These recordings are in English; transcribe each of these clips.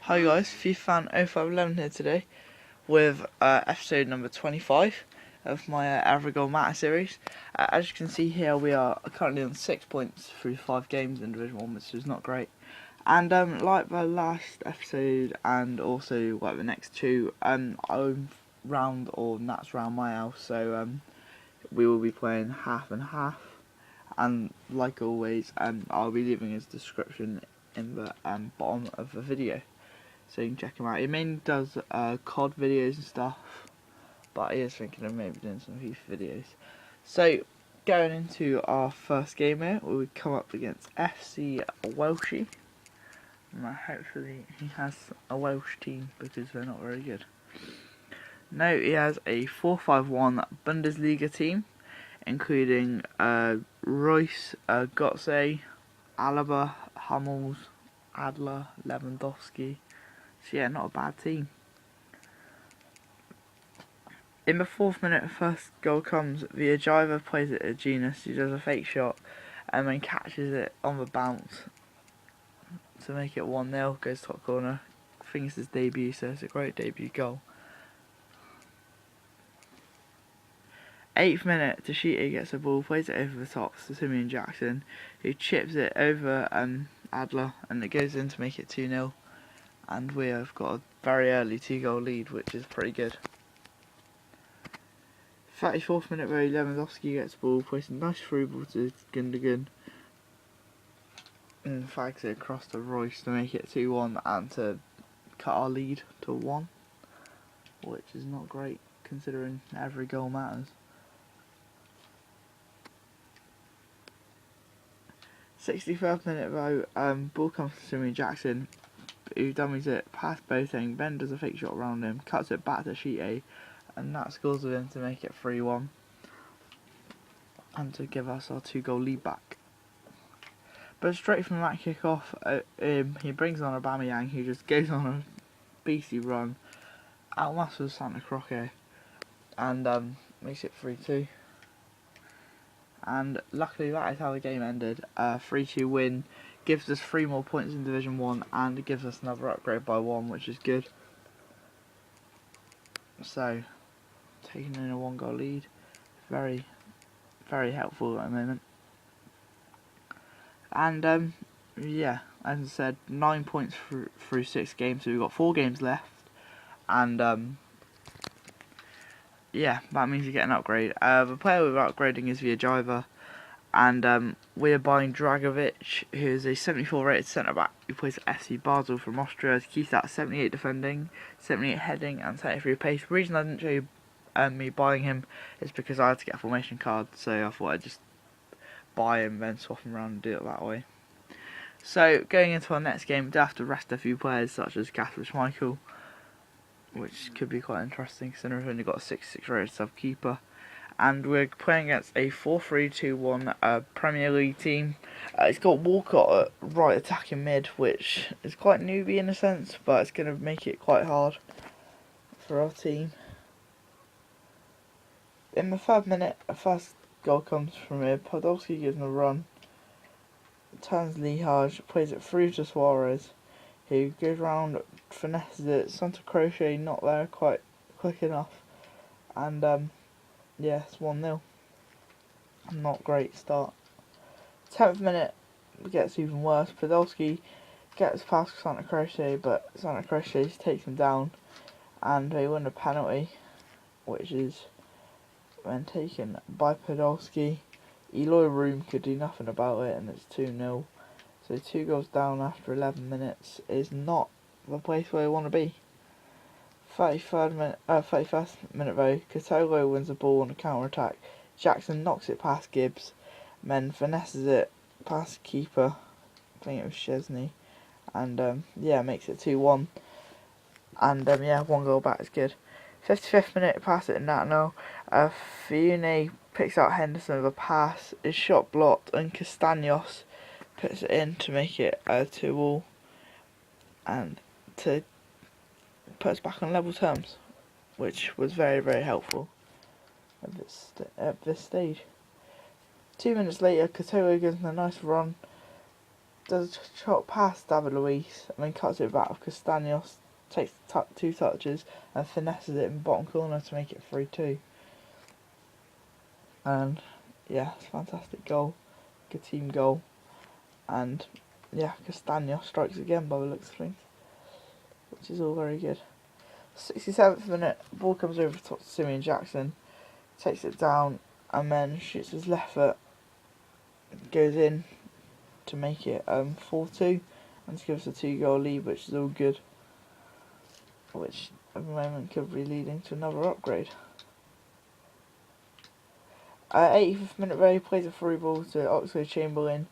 Hi guys, FIFA0511 here today with episode number 25 of my Every Goal Matter series. As you can see here, we are currently on 6 points through 5 games in Division 1, which is not great. And like the last episode and also like the next two, I'm round or Nat's round my house, so we will be playing half and half. And like always, I'll be leaving his description in the bottom of the video, so you can check him out. He mainly does COD videos and stuff, but he is thinking of maybe doing some FIFA videos. So, going into our first game here, we would come up against FC Welshie. Hopefully he has a Welsh team because they're not very good. No, he has a 4-5-1 Bundesliga team, including Royce, Götze, Alaba, Hummels, Adler, Lewandowski. So yeah, not a bad team. In the 4th minute, the first goal comes via Jiva, plays it at Genus, who does a fake shot and then catches it on the bounce to make it 1-0, goes top corner. I think it's his debut, so it's a great debut goal. 8th minute, Tashita gets the ball, plays it over the top to Simeon Jackson, who chips it over Adler, and it goes in to make it 2-0. And we have got a very early 2-goal lead, which is pretty good. 34th minute, where Lewandowski gets the ball, plays a nice through ball to Gundogan, and fags it across to Royce to make it 2-1 and to cut our lead to 1, which is not great considering every goal matters. 61st minute though, ball comes to Simeon Jackson, who dummies it past Boateng, then does a fake shot around him, cuts it back to Sheeta, and that scores with him to make it 3-1 and to give us our 2-goal lead back. But straight from that kick-off, he brings on Aubameyang, who just goes on a beastly run, outmuscles Santa Croce, and makes it 3-2. And luckily that is how the game ended. 3-2 win, gives us 3 more points in Division 1 and gives us another upgrade by 1, which is good. So, taking in a 1-goal lead, very, very helpful at the moment. And yeah, as I said, 9 points through 6 games, so we've got 4 games left. And yeah, that means you get an upgrade. The player we're upgrading is Vyajiva, and we are buying Dragovic, who is a 74 rated centre back who plays at FC Basel from Austria. He's at 78 defending, 78 heading, and 73 pace. The reason I didn't show you me buying him is because I had to get a formation card, so I thought I'd just buy him, then swap him around and do it that way. So, going into our next game, we do have to rest a few players, such as Kasper Schmeichel, which could be quite interesting, considering we've only got a 66 rated sub-keeper. And we're playing against a 4-3-2-1 Premier League team. It's got Walcott at right attacking mid, which is quite newbie in a sense, but it's going to make it quite hard for our team. In the 3rd minute, a first goal comes from here. Podolski gives him a run, turns Lihaj, plays it through to Suarez, who goes round, finesses it. Santa Croce not there quite quick enough, and yeah, it's 1-0. Not great start. 10th minute, it gets even worse. Podolski gets past Santa Croce, but Santa Croce takes him down, and they win a penalty, which is then taken by Podolski. Eloy Room could do nothing about it, and it's 2-0. So 2 goals down after 11 minutes is not the place where you want to be. 31st minute though, Catolo wins the ball on a counter-attack. Jackson knocks it past Gibbs, then finesses it past keeper, I think it was Chesney, and yeah, makes it 2-1. And yeah, 1 goal back is good. 55th minute, pass it to Natno. Fiune picks out Henderson with a pass, is shot blocked, and Castaños puts it in to make it 2-2, and to put us back on level terms, which was very, very helpful at this stage. 2 minutes later, Katoa gives him a nice run, does a shot past David Luiz and then cuts it back with Castaños, takes 2 touches and finesses it in the bottom corner to make it 3-2. And yeah, it's a fantastic goal, good team goal. And yeah, Castaños strikes again by the looks of things, which is all very good. 67th minute, ball comes over to Simeon Jackson, takes it down and then shoots his left foot, goes in to make it 4-2 and to give us a 2-goal lead, which is all good, which at the moment could be leading to another upgrade. 85th minute, Ray plays a through ball to Oxlade-Chamberlain,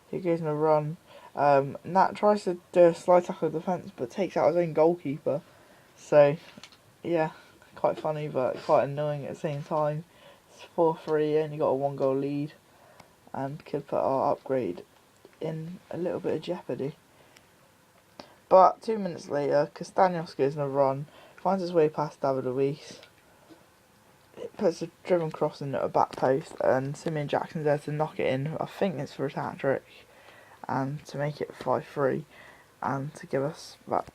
who goes on a run. Nat tries to do a slide tackle defence but takes out his own goalkeeper, so yeah, quite funny but quite annoying at the same time. It's 4-3, only got a 1-goal lead and could put our upgrade in a little bit of jeopardy. But 2 minutes later, Castaños goes on a run, finds his way past David Luiz, it puts a driven cross into a back post and Simeon Jackson's there to knock it in. I think it's for a hat-trick and to make it 5-3 and to give us that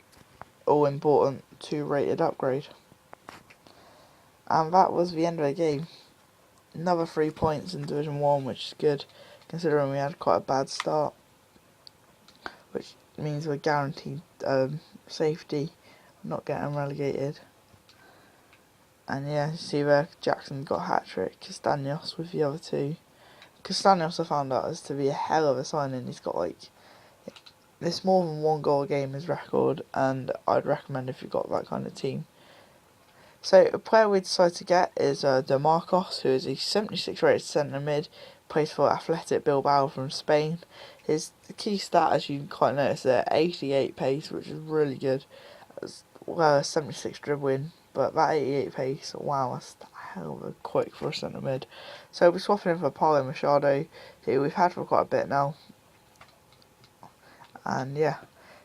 all-important 2-rated upgrade. And that was the end of the game. Another 3 points in Division 1, which is good, considering we had quite a bad start, which means we're guaranteed safety, not getting relegated. And yeah, you see there, Jackson got a hat-trick, Castaños with the other 2. Castaños I found out is to be a hell of a signing. He's got there's more than 1 goal a game his record, and I'd recommend if you've got that kind of team. So a player we decided to get is De Marcos, who is a 76 rated centre mid, plays for Athletic Bilbao from Spain. His key stat, as you can quite notice there, 88 pace, which is really good, as well as 76 dribbling, but that 88 pace, wow, that's a hell of a quick for a centre mid. So we're swapping him for Paulo Machado, who we've had for quite a bit now. And yeah,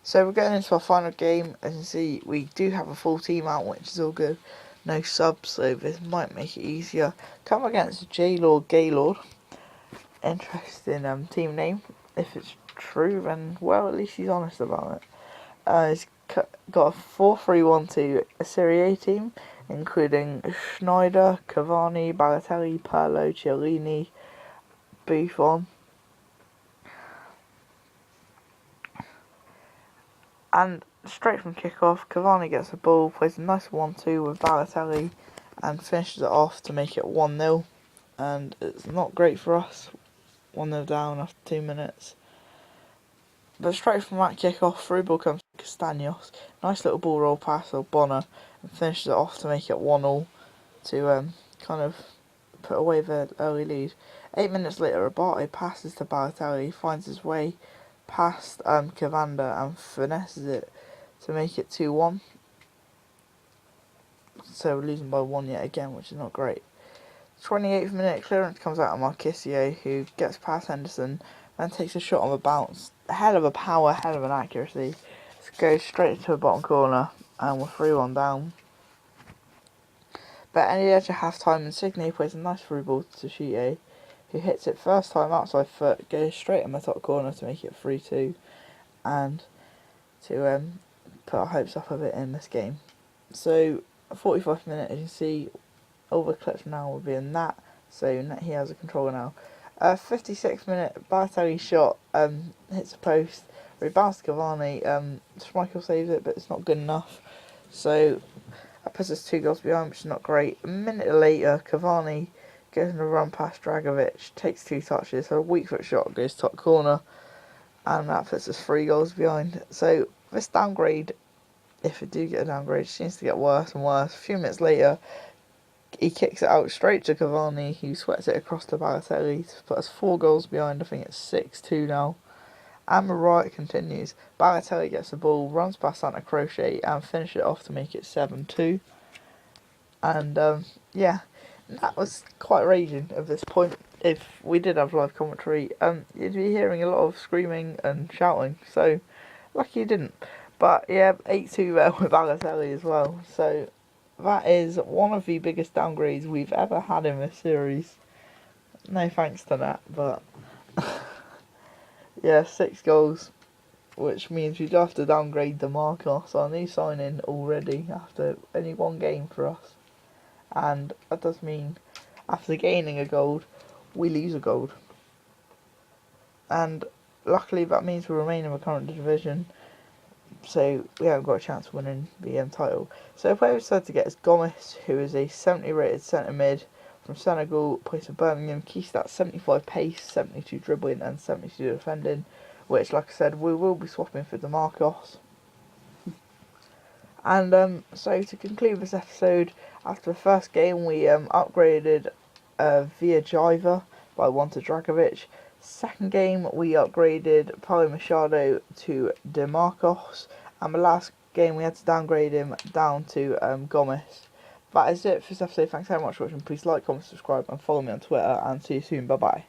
so we're getting into our final game. As you can see, we do have a full team out, which is all good. No subs, so this might make it easier. Come against J-Lord Gaylord. Interesting team name. If it's true, then well, at least he's honest about it. He's got a 4-3-1-2 Serie A team, including Schneider, Cavani, Balotelli, Pirlo, Chiellini, Buffon. And straight from kick-off, Cavani gets the ball, plays a nice 1-2 with Balotelli and finishes it off to make it 1-0. And it's not great for us, 1-0 down after 2 minutes. But straight from that kick-off, through ball comes Castaños, nice little ball roll pass of Bonner, and finishes it off to make it 1-0 to kind of put away the early lead. 8 minutes later, Abate passes to Balotelli, finds his way past Cavander and finesses it to make it 2-1. So we're losing by 1 yet again, which is not great. 28th minute, clearance comes out of Marchisio, who gets past Henderson, then takes a shot on the bounce. Hell of a power, hell of an accuracy. Goes straight to the bottom corner, and we're 3-1 down. But at the edge of half time, Insigne plays a nice through ball to Shite, who hits it first time outside foot, goes straight in the top corner to make it 3-2, and to put our hopes up a bit in this game. So, 45th minute, as you can see, all the clips now will be in that, so he has a controller now. 56th minute, Balotelli shot hits a post, rebounds to Cavani, Schmeichel saves it, but it's not good enough, so that puts us 2 goals behind, which is not great. A minute later, Cavani goes on a run past Dragovic, takes 2 touches, so a weak foot shot goes top corner, and that puts us 3 goals behind. So this downgrade, if we do get a downgrade, seems to get worse and worse. A few minutes later, he kicks it out straight to Cavani, who sweats it across to Balotelli to put us 4 goals behind. I think it's 6-2 now. And the riot continues. Balotelli gets the ball, runs past Santa Croce and finishes it off to make it 7-2. And yeah, that was quite raging at this point. If we did have live commentary, you'd be hearing a lot of screaming and shouting, so lucky you didn't. But yeah, 8-2 there with Balotelli as well, so that is one of the biggest downgrades we've ever had in this series. No thanks to that, but Yeah, 6 goals, which means we do have to downgrade DeMarcus, our new signing already after only 1 game for us. And that does mean after gaining a gold, we lose a gold. And luckily that means we remain in the current division, so we haven't got a chance of winning the title. So the player we decided to get is Gomes, who is a 70 rated centre mid from Senegal, plays for Birmingham. Key stats: 75 pace, 72 dribbling and 72 defending, which, like I said, we will be swapping for DeMarcus. And so to conclude this episode, after the first game we upgraded Villa by 1 to Dragovic. Second game we upgraded Paulo Machado to DeMarcus, and the last game we had to downgrade him down to Gomes. That is it for this episode. Thanks very much for watching. Please like, comment, subscribe and follow me on Twitter, and see you soon. Bye bye.